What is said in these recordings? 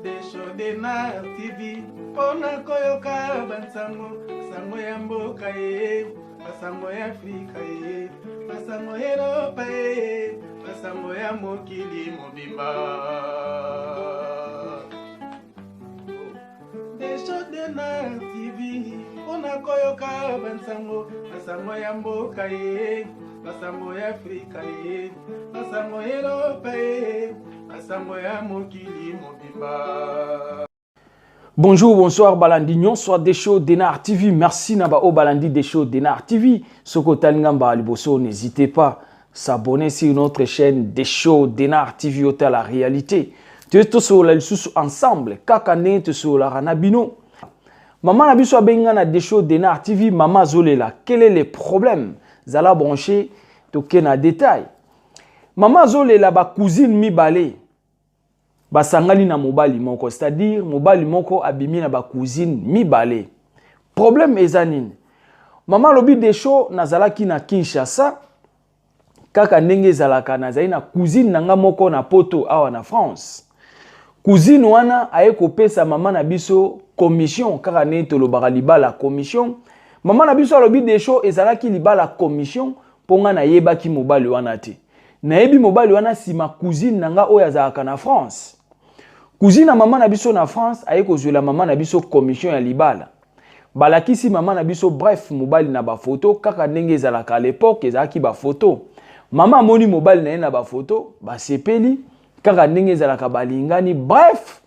Deshodena TV pona koyoka bansango sango ya mboka ye basango ya Afrika ye basango ya Europa ye basango ya mokili mobimba Deshodena TV pona koyoka bansango basango ya mboka ye basango ya Afrika ye basango ya Europa ye basango ya mokili mobimba. Bonjour, bonsoir Balandignon, soit Desho Denar TV. Merci Naba O Balandi Desho Denar TV. Soko Talingamba Aliboso, n'hésitez pas à s'abonner sur notre chaîne Desho Denar TV au la réalité. Tu es tous la sous ensemble. Kakane te sur la ranabino. Maman Nabiso Bengana Desho Denar TV. Maman Zolela. Quel est le problème? Zala branché token à détail. Maman Zolela ba cousine mi balé. Basangali na mobali moko, c'est-à-dire mobali moko abimi na ba cousine mi balé. Problème ezanine. Maman lobi Desho nazalaki na Kinshasa. Kaka ndenge zalaka nazali na cousine nanga moko na poto awa na France. Cousine wana aye kopesa maman na biso commission kaka ne tolobaka libala commission. Maman na biso lobi Desho ezalaki libala commission ponga na yebaki mobali wana te. Na yebi mobali wana sima cousine nanga oyo azalaka na France. Cousine na maman na biso na France aye kozwela maman na biso commission ya libala. Balakisi maman na biso bref mobali na ba photo kaka ndenge ezalaka à l'époque ezalaki ba photo. Maman moni mobali na ye na ba photo ba sepeli kaka ndenge ezalaka balingani bref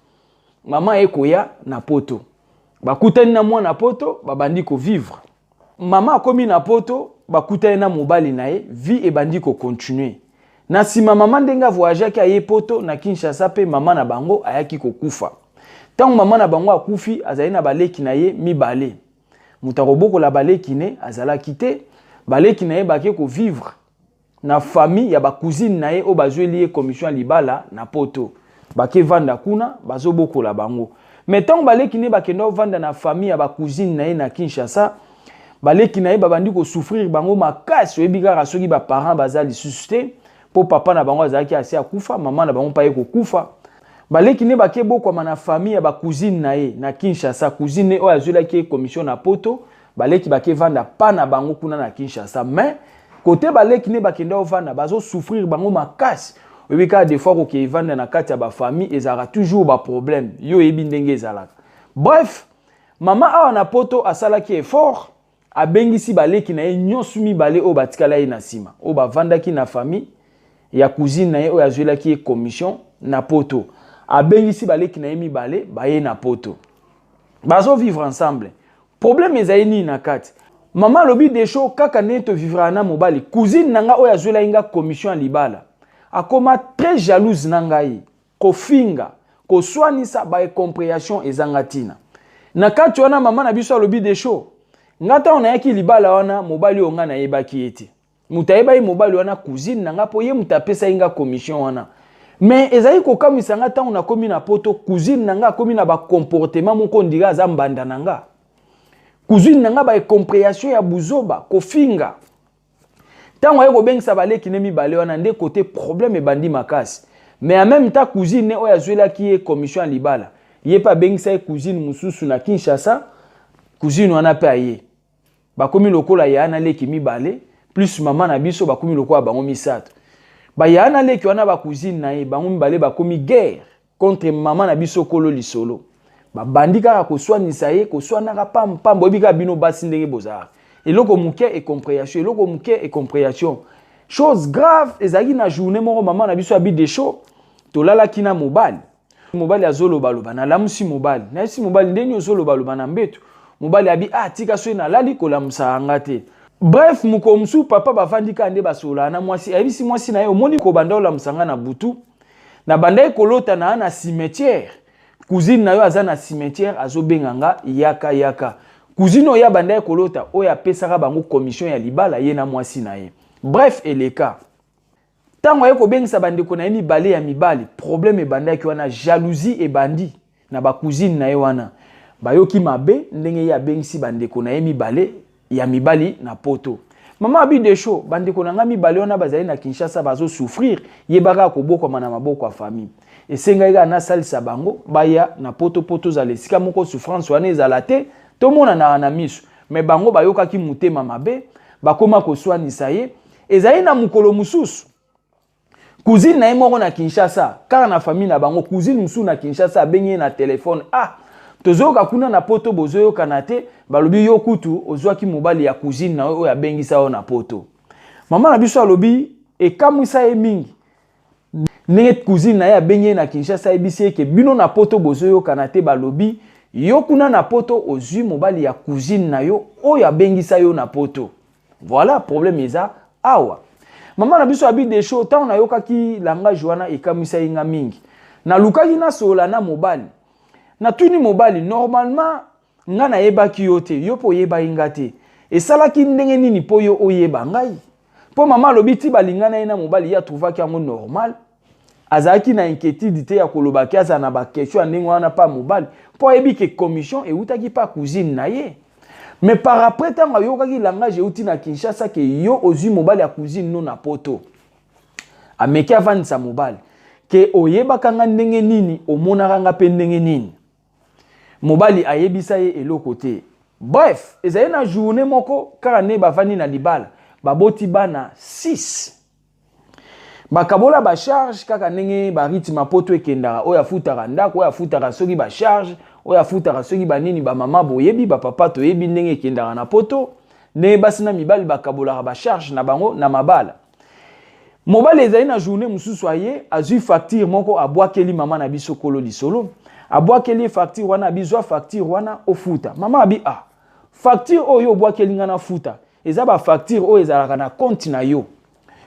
maman ekoya na poto. Bakutani na mwana poto babandi ko vivre. Maman akomi na poto bakutani na mobali na ye vie ebandi ko continuer. Na sima maman ndenga voyage ki aye poto na Kinshasa pe maman na bango ayaki kokufa. Tango maman na bango akufi azali na baleki na ye mibale. Mutaroboko la baleki ne azalaki te baleki na ye bake ko vivre na famille ya ba cousine na ye o bazweli ye commission libala na poto. Bake vanda kuna bazoboko la bango. Mais tango baleki ne bakendo vanda na famille ya ba cousine na ye na Kinshasa baleki na ye babandi ko souffrir bango makasi oyebika rasoki ba parents bazali susté. Po papa na bango azalaki asi akufa, maman na bango pa ye kokufa. Baleki ne bake boko na famille ya ba cousine na ye na Kinshasa, cousine oyo azwelaki commission na poto, baleki bake vanda pa na bango kuna na Kinshasa. Mais côté baleki ne bakenda vanda bazo souffrir bango makasi. Oyebika des fois ko ke vanda na kati ya ba famille ezara toujours ba problème. Yo yebi ndenge ezalaka. Bref, maman awa na poto asalaki effort, abengisi baleki na ye nyonso mibale o batikala ye na sima. O ba vandaki na famille ya cousine na ye oyo azwelaki commission na poto. Abengisi baleki na ye mibale baye na poto. Bazo vivre ensemble. Problème ezali nini na kati. Maman lobi Desho kaka ne to vivre na mobali. Cousine nanga oyo azwela inga commission libala. Akoma très jalouse nanga ye. Kofinga, koswanisa ba compréhension ezangatina. Na kati wana maman na biso lobi Desho. Ngata ona yaki libala wana mobali onga na yebaki ete. Mutayeba ye mobali wana cousine nanga po ye mutapesa inga commission wana. Mais ezali ko kamisa ngata ona komi na poto cousine nanga komi na ba comportement moko ndira za mbanda nanga. Cousine nanga ba compréhension ya buzoba kofinga. Tango ye ko bengisa baleki ne mibale wana nde côté problème ebandi makasi. Mais en même temps cousine oyo azwela ki ye commission libala. Ye pa bengisa ye cousine mususu na Kinshasa. Cousine wana pe aye. Ba komi lokola ya na leki mibale. Plus maman na biso bakomi lokola bango misato. Ba yana leki wana ba cousine na ye bango mibale bakomi guerre contre maman na biso kolo lisolo. Ba bandika ka koswanisa ye koswanaka pam bobika bino basi ndenge bozara. Eloko muke et compréhension, eloko muke et compréhension. Chose grave ezaki na journée moko maman na biso abi Desho tolala kina mobali. Mobali azolo baloba na lamusi mobali. Na esi mobali ndenge ozolo baloba na mbeto. Mobali abi tika so na lali kolamusa angate. Bref, mukomsu papa bavandika nde basola na mwasi. Ayebisi mwasi na ye omoni ko bandola musanga na butu. Na bandai kolota na cimetière. Cousine na yo aza na cimetière azobenganga yaka. Cousine oya bandai kolota oya pesaka bango commission ya libala ye na mwasi na ye. Bref, eleka. Tango ye ko bengisa bandeko na ye mibale ya mibali, problème ebandai ki wana jalousie ebandi na ba cousine na ye wana. Bayoki mabe ndenge ya bengisi bandeko na ye mibale ya mibali na poto. Maman abi des shows, bande konanga mibale wana bazali na Kinshasa bazo souffrir, yebaka ko boko mana maboko ya famille. Et senga na salisa bango, baya na poto za lesika moko souffrance wana ezala te, to mona na miso. Mais bango bayoka ki mutema mabe, bakoma ko soanisa ye, ezali na mukolo mususu. Cousine na ye moko na Kinshasa, car na famille na bango, cousine musu na Kinshasa benye na téléphone. Ah, tozoyoka kuna na poto bozoyoka na te, balobi yo kutu ozwaki mobali ya cousine na oyo abengisa yo na poto. Mama na biso alobi ekamwisa ye mingi. Ndenge cousine na ye abenye na Kinshasa ebisi eke bino na poto bozoyoka na te balobi yo kuna na poto ozwi mobali ya cousine na yo oyo abengisa yo na poto. Voilà problème eza awa. Mama na biso abi des shows tant na yoka ki langage wana ekamwisa inga mingi. Na lukaki na sola na mobali. Na tuni mobali normalement nga na yeba ki yo te yo po yeba inga te. E salaki ndenge nini po yo oyeba ngai. Po mama lobi ti balingana ye na mobali ya trouvaki yango normal. Azaki na inquiétude te ya kolobaki aza na ba question ndenge wana pa mobali. Po yebi ke commission e utaki pa cousine na ye. Mais par après tant yo kaki langage euti na Kinshasa ke yo ozwi mobali ya cousine no na poto. Ameki avanisa mobali ke oyeba kanga ndenge nini omonaka nga pe ndenge nini. Mobali ayebisa ye eloko te. Bref, ezali na journée moko kaka ne bavandi na libala baboti bana 6. Bakabola ba charge kaka ndenge ba rythme poto ekendaka oya futaka ndako oya futaka soki ba charge oya futaka soki banini ba mama boyebi ba papa to yebi ndenge ekendaka na poto ne basina mibali bakabola ba charge na bango na mabala. Mobali ezali na journée mususu aye azui facture moko abwakeli mama na biso kolo lisolo. Abwakeli facture wana bizwa facture wana ofuta. Mama abi ah facture oyo obwakeli nga na futa. Eza ba facture oyo ezalaka na compte na yo.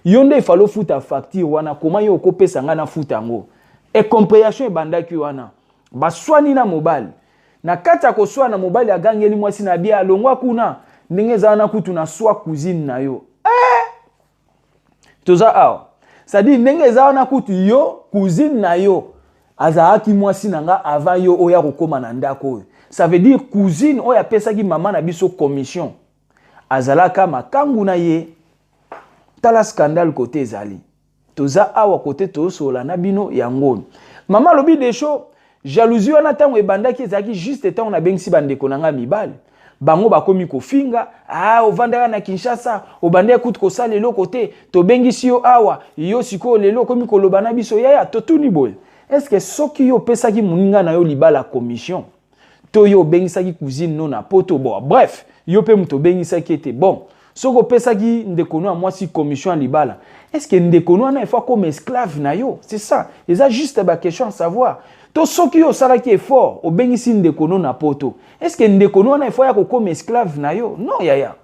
Yonde ifalo futa facture wana koma yo kopesa nga na futa ngo. E compréhension ebandaki wana. Baswani na mobali. Na kata ko swa na mobali agangeli mwasi na bia longwa kuna ndenge za na kutu na swa cousine na yo. Toza awa. Sadi ndenge za na kutu yo cousine na yo. Azaaki mwasi nanga avant yo oya kokoma na ndako oyo. Ça veut dire cousine oya pesa ki mama na biso commission. Azalaka makangu na ye. Tala scandale côté ezali. Toza awa côté tosola na bino yango. Mama lobi des shows, jalousie wana tango ebandaki ezaki juste tango na bengisi bandeko nanga mibali. Bango bakomi kofinga, ovandaka na Kinshasa, obande kutu kosala eloko te, to bengisi yo awa, yo siko lelo komi koloba na biso yaya totuni boy. Est-ce que soki yo pesaki muninga na yo libala commission? To yo bengisaki cousine no na poto bo. Bref, yo pe muto bengisaki ete bon. Soko pesaki ndekono a mwasi commission libala. Est-ce que ndekono na fois comme esclave na yo? C'est ça. Et ça juste ba question à savoir. To soki yo salaki effort o bengisi ndekono na poto. Est-ce que ndekono na fois ya ko comme esclave na yo? Non yaya.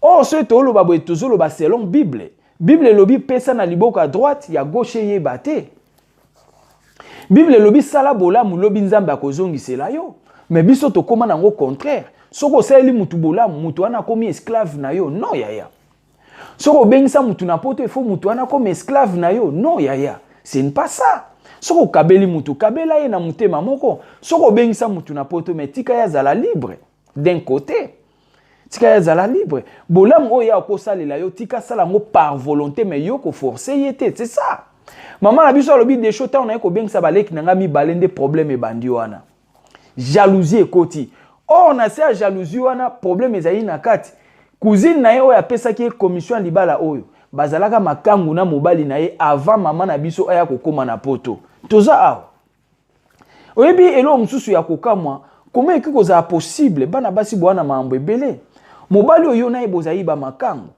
Oh ce to lo babo etozolo ba selon Bible. Bible lobi pesa na liboko à droite ya gauche ye baté. Bible lobi sala bolamu lobi nzambe akozongisela yo. Mais biso to koma nango contraire. Soko sali mutu bolamu mutu wana komi esclave na yo. Non yaya. Soko bengisa mutu na poto il faut mutu wana komi esclave na yo. Non yaya. Ce n'est pas ça. Soko kabeli mutu kabela ye na mutema moko. Soko bengisa mutu na poto mais tika ya zala libre. D'un côté. Tika ya zala libre. Bolamu oya kosalela yo tika sala ngo par volonté mais yo ko forcer yete. C'est ça. Maman na biso alobi des choses on a ko bengisa baleki nanga mi balende problème e bandi wana. Jalousie ekoti. Oh na se jalousie wana problème ezali na kati. Cousine na ye oyo apesaki commission libala oyo. Bazalaka makangu na mobali na ye avant mama na biso aya kokoma na poto. Toza awa. Oyebi elo mususu ya kokamwa, comment eki koza possible bana basi bwana mambo ebele. Mobali oyo na ye bozali ba makangu.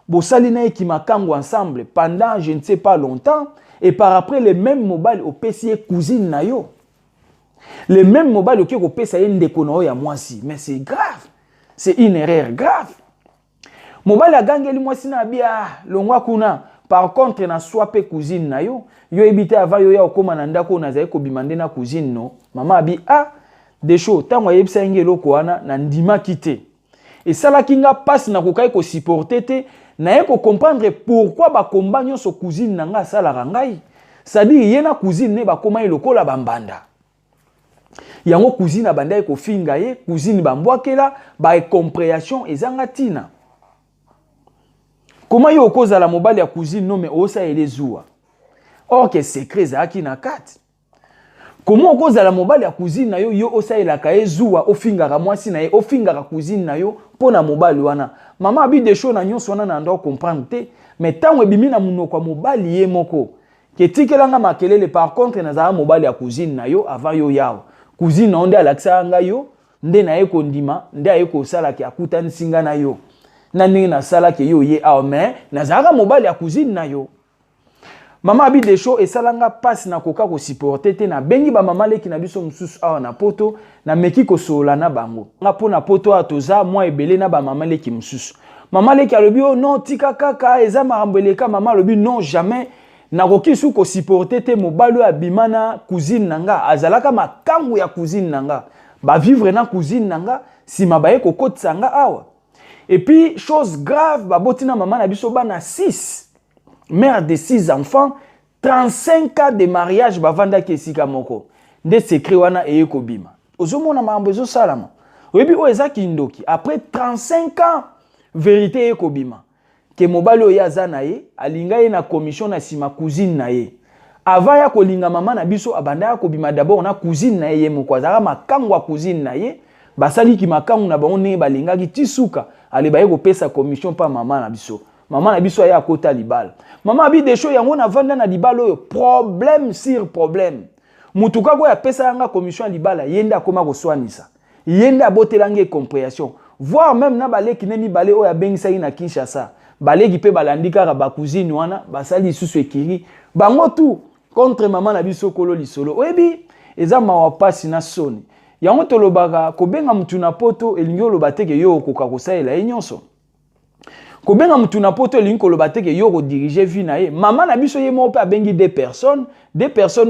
Bosali na ye ki makangu ensemble pendant je ne sais pas longtemps et par après les mêmes mobali opesi cousine na yo. Les mêmes mobile qui kopesa ye ndeko na ya mwasi. Mais c'est grave. C'est une erreur grave. Mobile agangeli mwasi na bia longwa kuna. Par contre na swape cousine na yo. Yo ebite avant yo ya okoma na ndako na zaye ko bimande na cousine no. Mama abi des choses tango yebisa ngelo ko wana na ndima kite. Et sala kinga passe na kokai ko supporter te na ye ko comprendre pourquoi ba komba nyonso cousine na nga sala rangai. C'est-à-dire yena cousine ne ba koma lokola bambanda. Yango cousine abanda ko finga ye, cousine bambwakela, ba compréhension ezanga tina. Comment yo cause la mobile ya cousine non mais osa elezuwa. Or que secret zaki na kati. Comment cause la mobile ya cousine na yo osa elaka ezuwa ofingaka mwasi na ye ofingaka cousine na yo pona mobile wana. Maman abi des choses na nyonso wana na ndo comprendre te mais tango ebimi na munoko mobile ye moko. Ke tikelanga makelele par contre na za mobile ya cousine na yo avant yo yao. Cousine onde alakisa nga yo nde na ye kondima nde aye ko sala ki akuta nsinga na yo. Na ndenge na sala ke yo ye aw mais na za mobile ya cousine na yo. Maman abi des choses et salanga passe na koka ko supporter te na bengi ba mama leki na biso mususu awa na poto na meki ko sola na bango. Nga po na poto atoza moi ebele na ba mama leki mususu. Maman leki alobi oh non tika kaka eza marambeleka mama alobi non jamais na koki su ko supporter te mobalo abimana cousine nanga azalaka makangu ya cousine nanga ba vivre na cousine nanga si mabaye ko kotsanga awa. Et puis chose grave ba botina maman na biso bana 6 mère de 6 enfants, 35 cas de mariage bavanda kesika moko. Nde secret wana eye kobima. Ozomona mambo ezo salama. Oyebi o ezaki ndoki. Après 35 ans, vérité eye kobima. Ke mobali oya aza na ye, alinga ye na commission na sima cousine na ye. Avant ya kolinga mama na biso abanda ya kobima d'abord na cousine na ye moko. Azaka makangu wa cousine na ye. Basali ki makangu na bango ne balinga ki tisuka. Ale baye kopesa commission pa mama na biso. Maman na biso ya kota libala. Maman abi des choses yango na vanda na libala oyo problème sur problème. Mutuka ko ya pesa yanga commission libala yenda koma ko swanisa. Yenda botelange compréhension. Voir même na baleki nemi balé oyo bengisa na Kinshasa. Baleki pe balandika ka ba cousine wana basali susu ekiri. Bango tout contre maman na biso kolo lisolo. Oyebi eza mawa pasi na soni. Yango tolobaka ko benga mutu na poto elingi olobateke yo okoka ko saela enyonso. Kobenga mutu na poto linko lobate ke yo ko diriger vie na ye mama na biso ye mo pe abengi deux personnes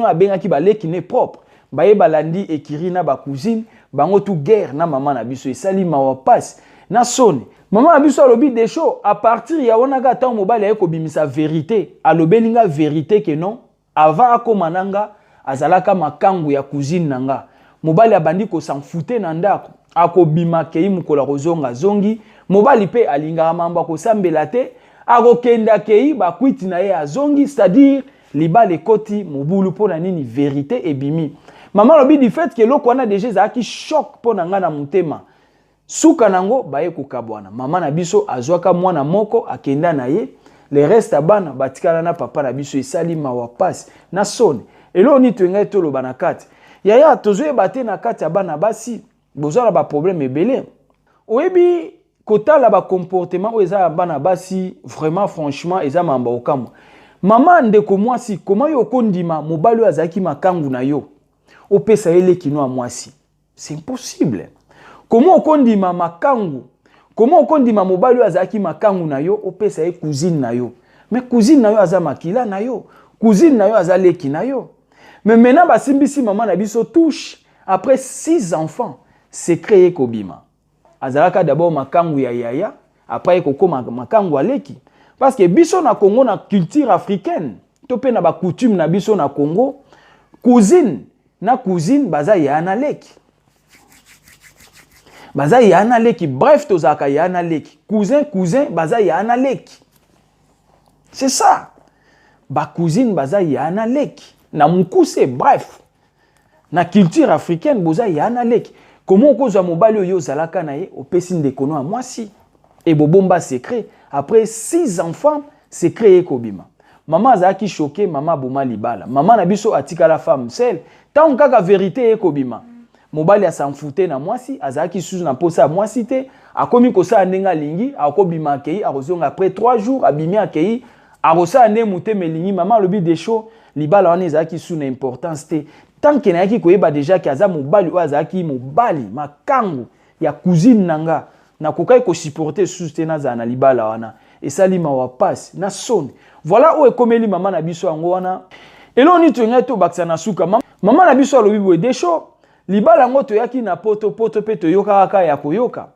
abenga ki baleki ne propre baye balandi ekiri na ba cousine bango tout guerre na mama na biso esali mawa passe na sone mama na biso alobi des choses à partir ya wana ka tant mobile ya ko bimisa vérité alobeninga vérité que non avant akomananga azalaka makangu ya cousine nanga mobile abandi ko s'en fouter na ndako akobima kei mukola kozonga zongi mobali pe alingaka mambo ko sambela te akokenda kei ba kwiti na ye azongi c'est-à-dire libale koti mobulu pona nini vérité ebimi maman lobi du fait que loko wana déjà za ki choc pona nga na mutema suka nango baye kokabwana mama na biso azwaka mwana moko akenda na ye le reste abana batikala na papa na biso esali mawa passe na sone elo ni twenga tolo bana kati yaya tozoye bate na kati abana basi bozala ba problème ebele oyebi kotala ba comportement o eza bana basi vraiment franchement eza mamba okamo mama ndeko mwasi comment yo kondima mobali azaki makangu na yo opesa ele kino mwasi c'est impossible comment okondima makangu comment okondima mobali azaki makangu na yo opesa e cousine na yo mais cousine na yo aza makila na yo cousine na yo aza leki na yo mais maintenant basimbisi mama na biso touche après 6 enfants c'est créé kobima azalaka d'abord makangu ya yaya après kokoma makangu aleki parce que biso na Congo na culture africaine to pe na ba coutume na biso na Congo cousine na cousine baza ya na leki bref tozaka ya na leki cousin baza ya na leki c'est ça ba cousine baza ya na leki na mukuse bref na culture africaine boza ya na leki comment okozwa mobali oyo zalaka na ye opesi ndekono a mwasi et bobomba secret après 6 enfants secret ekobima maman azaki choqué maman boma libala maman na biso atika la femme seule tant kaka vérité ekobima mobali a s'en fouté na mwasi azaki sous na posa mwasi te akomi kosa ndenga lingi akobima kei akozonga après 3 jours abimi akei akosa ne muté melingi maman lobi des choses libala wana ezaki sous na importance te tant que na yaki koyeba déjà ki aza mobali o azaki mobali makangu ya cousine nanga na kokai ko supporter soutena za na libala wana esali mawa passe na sone voilà o ekomeli mama na biso yango wana elo ni twenga to baksa na suka mama na biso alobi boye des choses libala ngo to yaki na poto pe to yoka kaka ya koyoka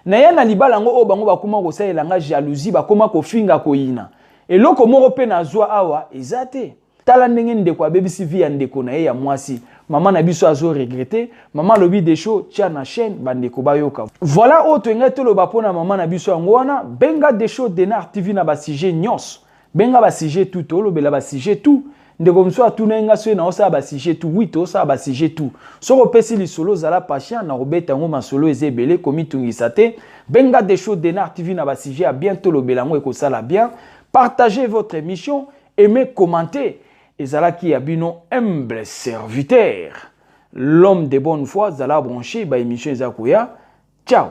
na ye na libala ngo o bango bakoma ko saela nga jalousie bakoma ko finga ko yina eloko moko pe na zwa awa ezate tala ndenge ndeko abebisi vie ya ndeko na ye ya mwasi. Maman na biso azo regretter, maman lobi des shows tia na chaîne bandeko bayoka. Voilà autre ngate lo bapona maman na biso ngwana, benga des shows Denar TV na ba sujet nyos. Benga ba sujet tout lo bela ba sujet tout. Ndeko mso atuna nga so na osa ba sujet tout, oui to sa ba sujet tout. Soko pesi li solo zala patient na robeta ngo masolo ezebele komi tungisa te. Benga des shows Denar TV na ba sujet a bientôt lo bela ngo ekosala bien. Partagez votre émission, aimez, commentez. Et Zala qui a bino humble serviteur. L'homme de bonne foi, Zala branché, ba émission Zakuya. Ciao.